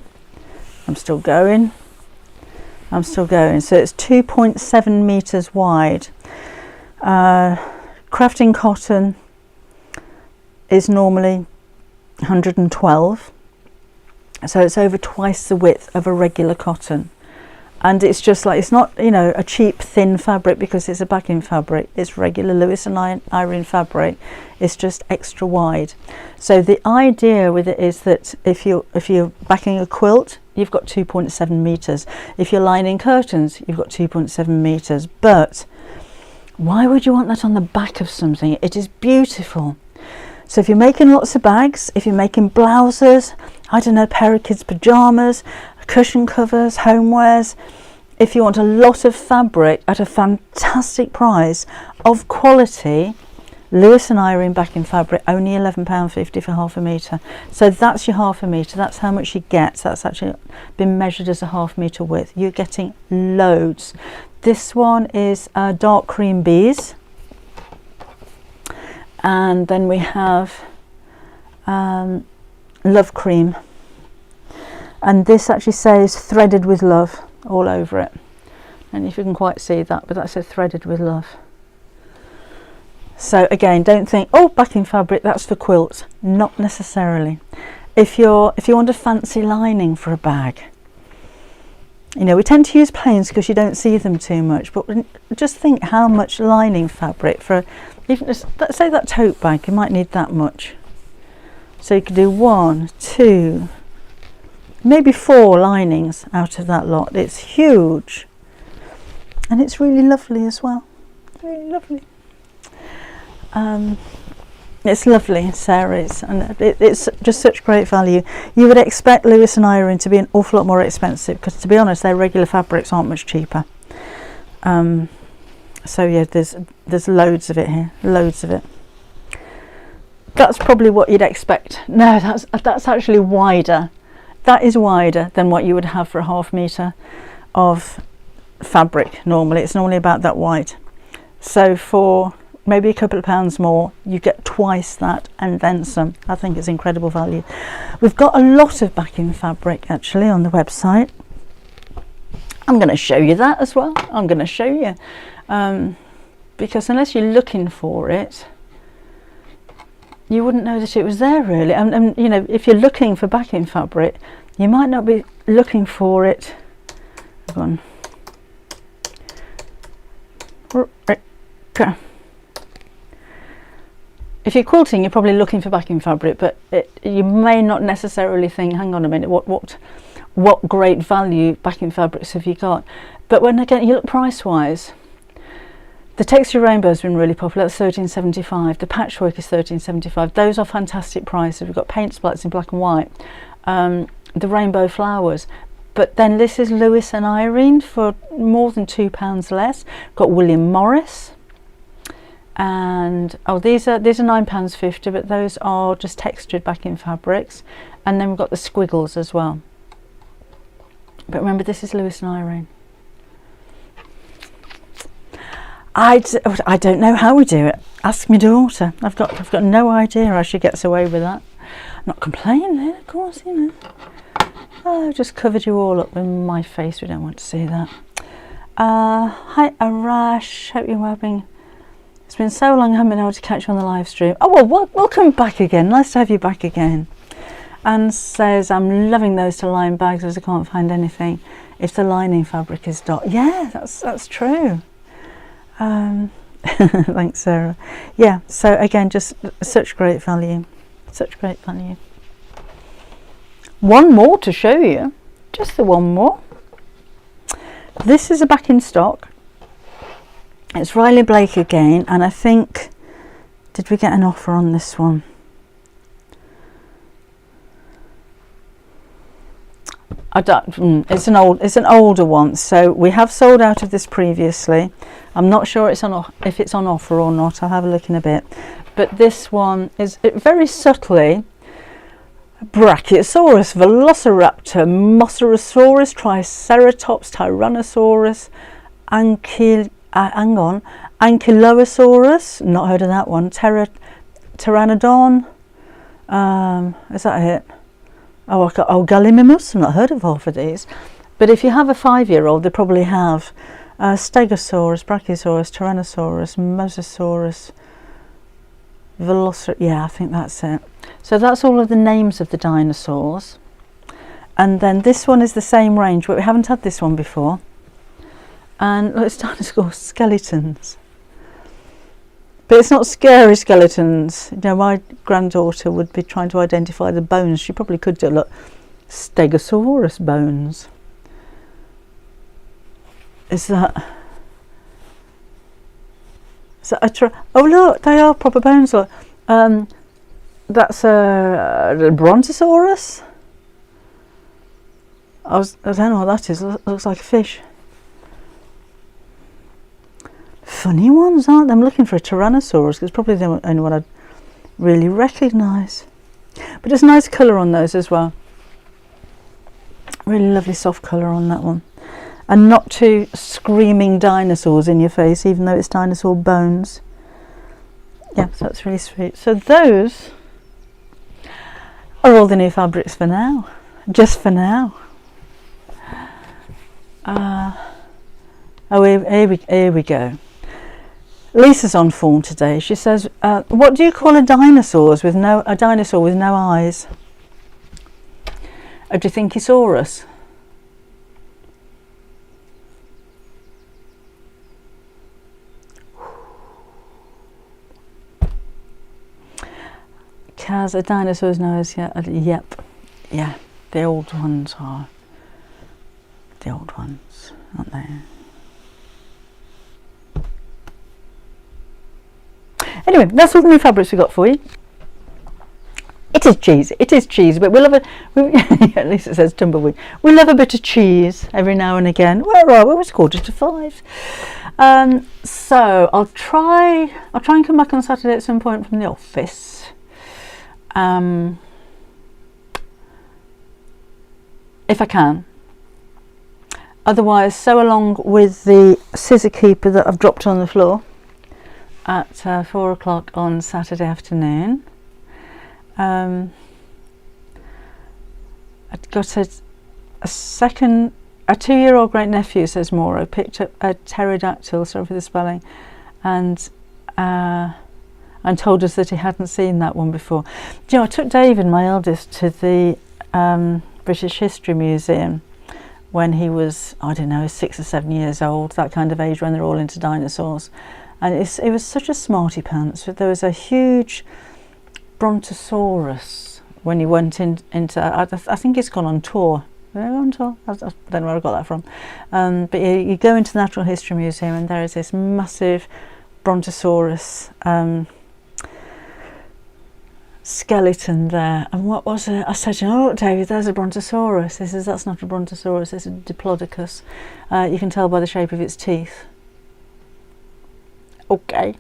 I'm still going. I'm still going. So it's 2.7 meters wide. Crafting cotton is normally 112, so it's over twice the width of a regular cotton. And it's just like, it's not, you know, a cheap thin fabric because it's a backing fabric. It's regular Lewis and Irene fabric. It's just extra wide. So the idea with it is that if you're backing a quilt, you've got 2.7 meters. If you're lining curtains, you've got 2.7 meters. But why would you want that on the back of something? It is beautiful. So if you're making lots of bags, if you're making blouses, I don't know, a pair of kids' pajamas, cushion covers, homewares, if you want a lot of fabric at a fantastic price of quality, Lewis and Irene backing fabric, only £11.50 for half a metre. So that's your half a metre, that's how much you get. So that's actually been measured as a half metre width. You're getting loads. This one is dark cream bees. And then we have love cream. And this actually says threaded with love all over it. And if you can quite see that, but that says threaded with love. So again, don't think, oh, backing fabric, that's for quilts. Not necessarily. If you want a fancy lining for a bag, you know, we tend to use plains because you don't see them too much, but just think how much lining fabric for, even just, let's say that tote bag, you might need that much. So you could do 1, 2, maybe 4 linings out of that lot. It's huge. And it's really lovely as well. Really lovely. It's lovely, Sarah, and it's just such great value. You would expect Lewis and Irene to be an awful lot more expensive because, to be honest, their regular fabrics aren't much cheaper. So yeah, there's loads of it here, loads of it. That's probably what you'd expect. No, that's actually wider. That is wider than what you would have for a half metre of fabric normally. It's normally about that wide. So for maybe a couple of pounds more, you get twice that and then some. I think it's incredible value. We've got a lot of backing fabric actually on the website. I'm going to show you that as well. I'm going to show you because unless you're looking for it, you wouldn't know that it was there really. And you know, if you're looking for backing fabric, you might not be looking for it. Hang on. If you're quilting, you're probably looking for backing fabric, but you may not necessarily think, hang on a minute, what great value backing fabrics have you got? But when again you look price wise, the Texture Rainbow has been really popular. That's £13.75. The patchwork is £13.75. Those are fantastic prices. We've got paint splats in black and white, the rainbow flowers. But then this is Lewis and Irene for more than £2 less. Got William Morris. And oh, these are £9.50, but those are just textured backing fabrics. And then we've got the squiggles as well. But remember, this is Lewis and Irene. I don't know how we do it. Ask my daughter. I've got no idea how she gets away with that. I'm not complaining, of course, you know. Oh, I've just covered you all up with my face. We don't want to see that. Hi Arash, hope you're well. It's been so long I haven't been able to catch you on the live stream. Oh well, welcome back again. Nice to have you back again. Anne says, I'm loving those to line bags as I can't find anything if the lining fabric is dot. Yeah, that's true. Thanks, Sarah. Yeah, so again, just such great value. Such great value. One more to show you. Just the one more. This is a back in stock. It's Riley Blake again, and I think, did we get an offer on this one? I don't. It's an older one, so we have sold out of this previously. I'm not sure if it's on offer or not. I'll have a look in a bit. But this one is very subtly Brachiosaurus, Velociraptor, Mosasaurus, Triceratops, Tyrannosaurus, Ankylosaurus, not heard of that one, Pteranodon, is that it? Oh, Gallimimus, I've not heard of half of these. But if you have a 5-year-old, they probably have Stegosaurus, Brachiosaurus, Tyrannosaurus, Mosasaurus, Velociraptor, yeah, I think that's it. So that's all of the names of the dinosaurs. And then this one is the same range, but we haven't had this one before. And look, it's dinosaur skeletons. But it's not scary skeletons. You know, my granddaughter would be trying to identify the bones. She probably could do, look, Stegosaurus bones. Is that a oh look, they are proper bones. Look, that's a Brontosaurus. I don't know what that is. It looks like a fish. funny ones, aren't they? I'm looking for a Tyrannosaurus, because it's probably the only one I'd really recognise. But it's a nice colour on those as well. Really lovely soft colour on that one. And not too screaming dinosaurs in your face, even though it's dinosaur bones. Yeah, so that's really sweet. So those are all the new fabrics for now. Just for now. Here we go. Lisa's on form today. She says, what do you call a dinosaur with no eyes? Or do you think he saw us? Kaz, a dinosaur's nose, yeah, yep, yeah, the old ones are the old ones, aren't they? Anyway, that's all the new fabrics we got for you. It is cheesy, but we'll have at least it says tumbleweed. We'll have a bit of cheese every now and again. Where are we? It's 4:45. So I'll try and come back on Saturday at some point from the office. If I can. Otherwise, sew along with the scissor keeper that I've dropped on the floor at 4 o'clock on Saturday afternoon. I've got a 2-year-old great nephew, says Maura, picked up a pterodactyl, sorry for the spelling, and told us that he hadn't seen that one before. Do you know, I took David, my eldest, to the British History Museum when he was, I don't know, 6 or 7 years old, that kind of age when they're all into dinosaurs. And it was such a smarty pants. There was a huge Brontosaurus when he went into, I think he's gone on tour. Did I go on tour? I don't know where I got that from. But you go into the Natural History Museum and there is this massive Brontosaurus skeleton there. And what was it? I said, oh look, David, there's a Brontosaurus. He says, that's not a Brontosaurus, it's a Diplodocus. You can tell by the shape of its teeth. Okay.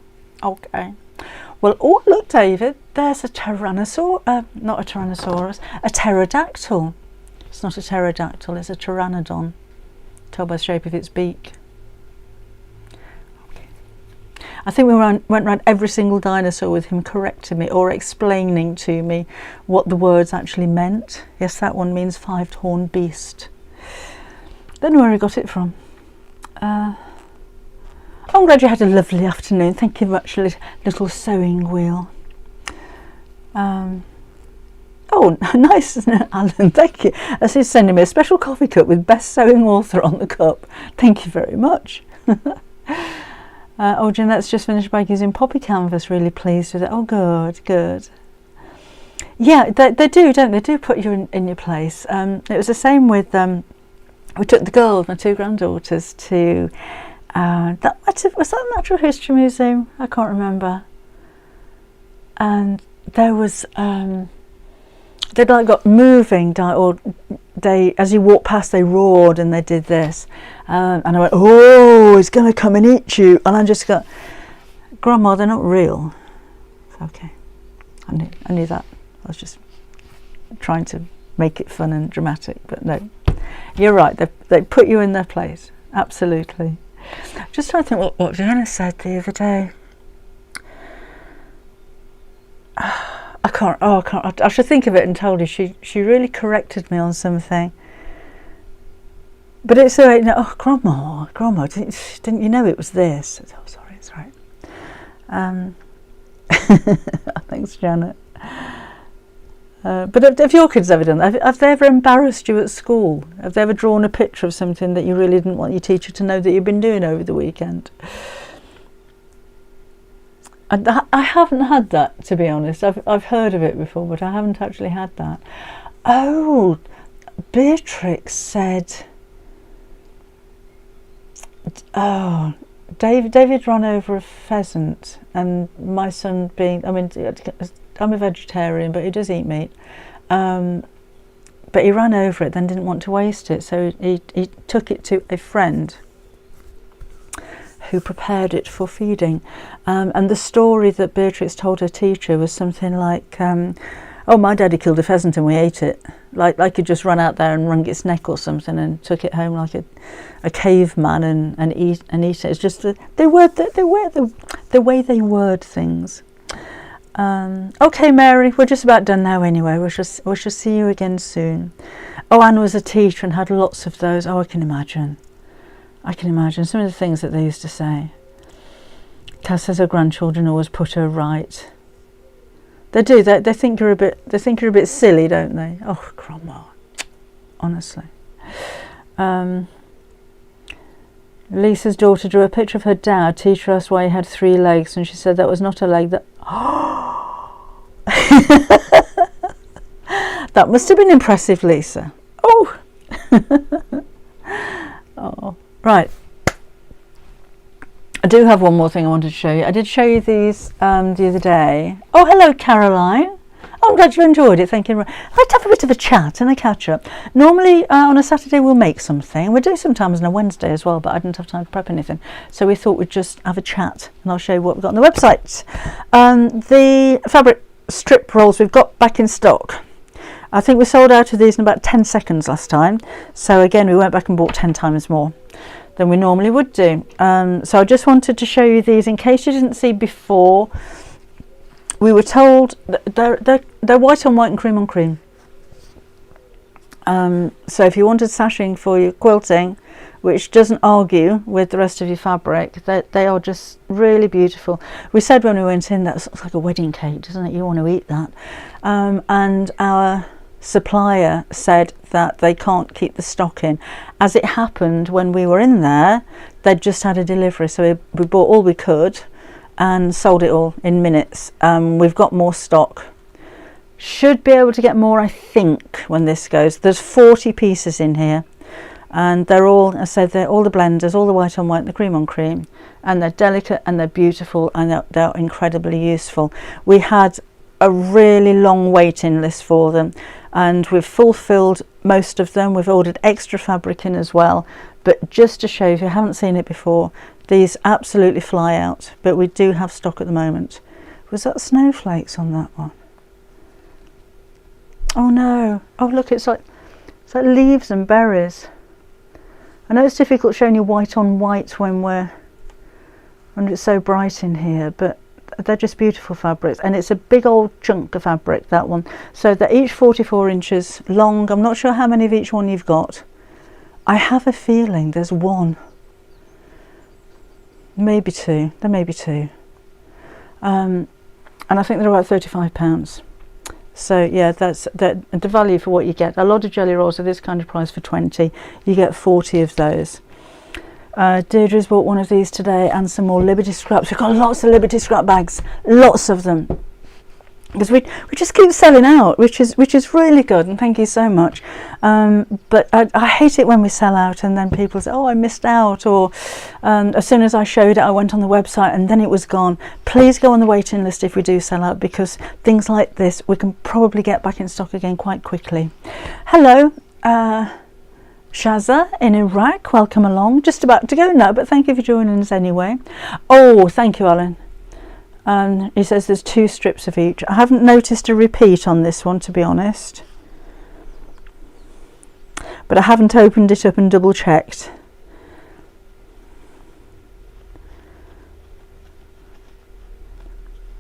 Well, oh look, David, there's a Tyrannosaur, not a Tyrannosaurus, a pterodactyl. It's not a pterodactyl, it's a pteranodon. Tell by the shape of its beak. Okay. I think we went round every single dinosaur with him correcting me or explaining to me what the words actually meant. Yes, that one means 5-horned beast. Don't know where I got it from. I'm glad you had a lovely afternoon. Thank you very much, little sewing wheel. Oh, nice, isn't it, Alan? Thank you. As he's sending me a special coffee cup with best sewing author on the cup. Thank you very much. Oh, Jeanette's just finished by using poppy canvas. Really pleased with it. Oh, good. Yeah, they do, don't they? They do put you in your place. It was the same with, we took the girls, my 2 granddaughters, to, was that Natural History Museum? I can't remember. And there was, they'd like got moving, or as you walk past they roared and they did this, and I went, oh, it's going to come and eat you, and I just got, Grandma, they're not real. It's okay, I knew that. I was just trying to make it fun and dramatic, but no, you're right, they put you in their place, absolutely. Just trying to think what Vienna said the other day. I can't. I should think of it and told you. She really corrected me on something. But it's all right. No, oh, Grandma, didn't you know it was this? Oh, sorry, it's right. Thanks, Janet. But have your kids ever done that? Have they ever embarrassed you at school? Have they ever drawn a picture of something that you really didn't want your teacher to know that you've been doing over the weekend? I haven't had that, to be honest. I've heard of it before, but I haven't actually had that. Oh, Beatrix said, oh, David ran over a pheasant, and my son being, I mean, I'm a vegetarian, but he does eat meat. But he ran over it, then didn't want to waste it, so he took it to a friend who prepared it for feeding. And the story that Beatrix told her teacher was something like, oh, my daddy killed a pheasant and we ate it. Like he'd just run out there and wrung its neck or something and took it home like a caveman and eat it. It's just the way they word things. Okay, Mary, we're just about done now anyway. We shall see you again soon. Oh, Anne was a teacher and had lots of those. Oh, I can imagine some of the things that they used to say. Cass says her grandchildren always put her right. They do. They think you're a bit silly, don't they? Oh, Cromwell. Honestly. Lisa's daughter drew a picture of her dad. Teacher asked why he had 3 legs, and she said that was not a leg. That that must have been impressive, Lisa. Oh. Oh. Right. I do have one more thing I wanted to show you. I did show you these the other day. Oh, hello, Caroline. Oh, I'm glad you enjoyed it. Thank you. I'd like to have a bit of a chat and a catch up. Normally on a Saturday we'll make something. We do sometimes on a Wednesday as well, but I didn't have time to prep anything. So we thought we'd just have a chat and I'll show you what we've got on the website. The fabric strip rolls we've got back in stock. I think we sold out of these in about 10 seconds last time. So again, we went back and bought 10 times more than we normally would do. So I just wanted to show you these in case you didn't see before. We were told they're white on white and cream on cream. So if you wanted sashing for your quilting, which doesn't argue with the rest of your fabric, they are just really beautiful. We said when we went in that looks like a wedding cake, doesn't it? You want to eat that. And our supplier said that they can't keep the stock in. As it happened, when we were in there, they'd just had a delivery, so we bought all we could and sold it all in minutes. We've got more stock. Should be able to get more, I think, when this goes. There's 40 pieces in here, and they're all, I said, they're all the blenders, all the white on white and the cream on cream, and they're delicate and they're beautiful and they're incredibly useful. We had a really long waiting list for them, and we've fulfilled most of them. We've ordered extra fabric in as well, but just to show you if you haven't seen it before, these absolutely fly out, but we do have stock at the moment. Was that snowflakes on that one? Oh no, oh look, it's like leaves and berries. I know it's difficult showing you white on white when it's so bright in here, but they're just beautiful fabrics, and it's a big old chunk of fabric, that one. So they're each 44 inches long. I'm not sure how many of each one you've got. I have a feeling there's one, maybe 2. There may be 2, and I think they're about £35. So yeah, that's the value for what you get. A lot of jelly rolls are this kind of price for 20. You get 40 of those. Deirdre's bought one of these today and some more Liberty scraps. We've got lots of Liberty scrap bags, lots of them, because we just keep selling out, which is really good, and thank you so much. But I hate it when we sell out and then people say, oh, I missed out, or as soon as I showed it I went on the website and then it was gone. Please go on the waiting list if we do sell out, because things like this we can probably get back in stock again quite quickly. Hello, Shaza in Iraq, welcome along. Just about to go now, but thank you for joining us anyway. Oh, thank you, Alan. He says there's 2 strips of each. I haven't noticed a repeat on this one, to be honest, but I haven't opened it up and double checked.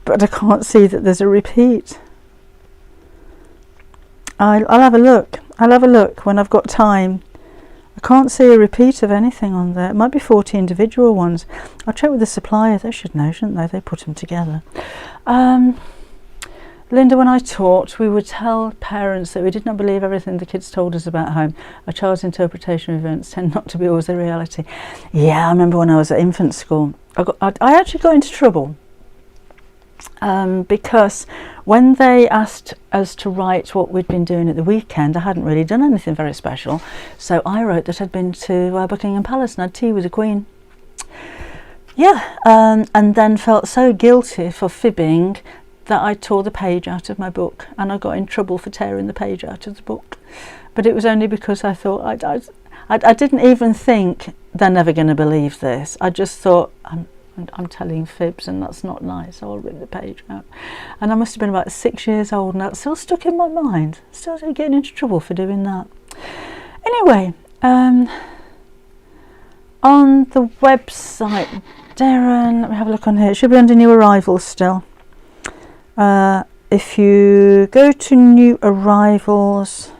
But I can't see that there's a repeat. I'll have a look. I'll have a look when I've got time. I can't see a repeat of anything on there. It might be 40 individual ones. I'll check with the supplier. They should know, shouldn't they? They put them together. Linda, when I taught, we would tell parents that we did not believe everything the kids told us about home. A child's interpretation of events tend not to be always the reality. Yeah, I remember when I was at infant school, I actually got into trouble. Because when they asked us to write what we'd been doing at the weekend, I hadn't really done anything very special, so I wrote that I'd been to Buckingham Palace and had tea with the Queen. Yeah, and then felt so guilty for fibbing that I tore the page out of my book, and I got in trouble for tearing the page out of the book. but it was only because I thought I didn't even think they're never going to believe this. I just thought I'm telling fibs, and that's not nice, so I'll rip the page out. And I must have been about 6 years old, and that's still stuck in my mind. Still getting into trouble for doing that. Anyway, on the website, Darren, let me have a look on here. It should be under new arrivals still. If you go to new arrivals,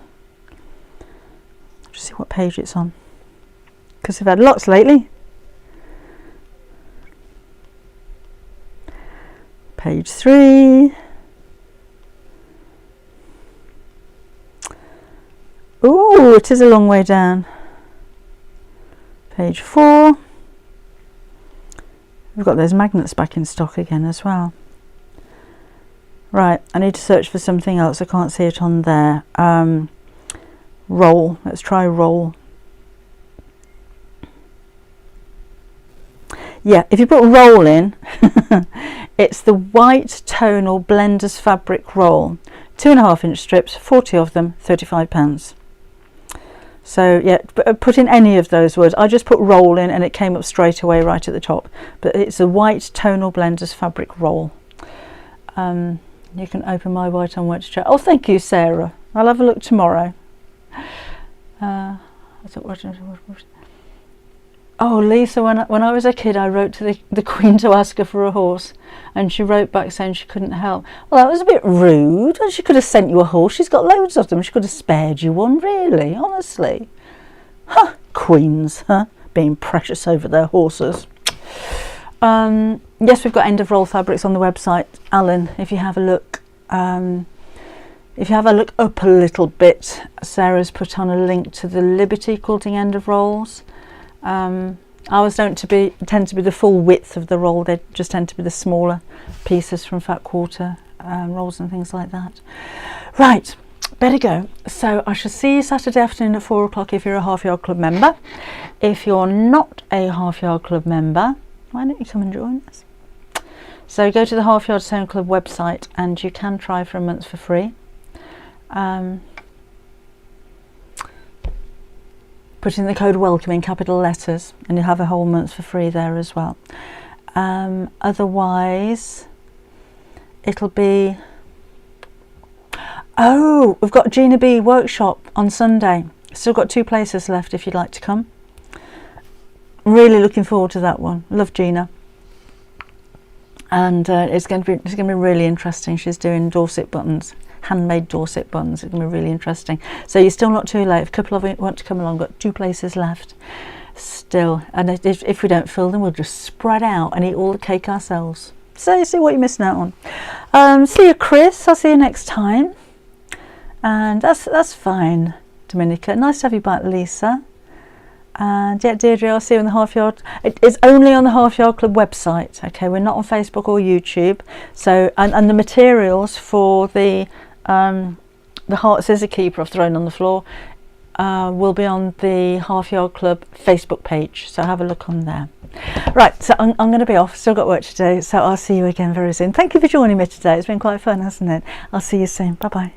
just see what page it's on, because they've had lots lately. Page 3. Ooh, it is a long way down. Page 4. We've got those magnets back in stock again as well. Right, I need to search for something else. I can't see it on there. Roll. Let's try roll. Yeah, if you put roll in, it's the white tonal blenders fabric roll. 2.5 inch strips, 40 of them, £35. So yeah, put in any of those words. I just put roll in and it came up straight away right at the top. But it's a white tonal blenders fabric roll. You can open my white on white chat. Oh, thank you, Sarah. I'll have a look tomorrow. I thought, oh, Lisa, when I was a kid, I wrote to the Queen to ask her for a horse, and she wrote back saying she couldn't help. Well, that was a bit rude. She could have sent you a horse. She's got loads of them. She could have spared you one, really, honestly. Huh, queens, huh? Being precious over their horses. Yes, we've got end of roll fabrics on the website, Alan. If you have a look, if you have a look up a little bit, Sarah's put on a link to the Liberty quilting end of rolls. Ours tend to be the full width of the roll. They just tend to be the smaller pieces from fat quarter rolls and things like that. Right, better go. So I shall see you Saturday afternoon at 4 o'clock if you're a Half Yard Club member. If you're not a Half Yard Club member, why don't you come and join us? So go to the Half Yard Sewing Club website and you can try for a month for free. Put in the code WELCOME in capital letters and you'll have a whole month for free there as well. Otherwise, it'll be... Oh, we've got Gina B workshop on Sunday. Still got 2 places left if you'd like to come. Really looking forward to that one. Love Gina. And it's going to be really interesting. She's doing Dorset buttons, handmade Dorset buttons. It's going to be really interesting. So you're still not too late. If a couple of you want to come along, got 2 places left still. And if we don't fill them, we'll just spread out and eat all the cake ourselves. So you see what you're missing out on. See you, Chris. I'll see you next time. And that's fine, Dominica. Nice to have you back, Lisa. And yeah, Deirdre, I'll see you in the Half Yard. It's only on the Half Yard Club website. Okay, we're not on Facebook or YouTube. So and the materials for the heart scissor keeper I've thrown on the floor will be on the Half Yard Club Facebook page. So have a look on there. Right, so I'm going to be off. Still got work to do. So I'll see you again very soon. Thank you for joining me today. It's been quite fun, hasn't it? I'll see you soon. Bye bye.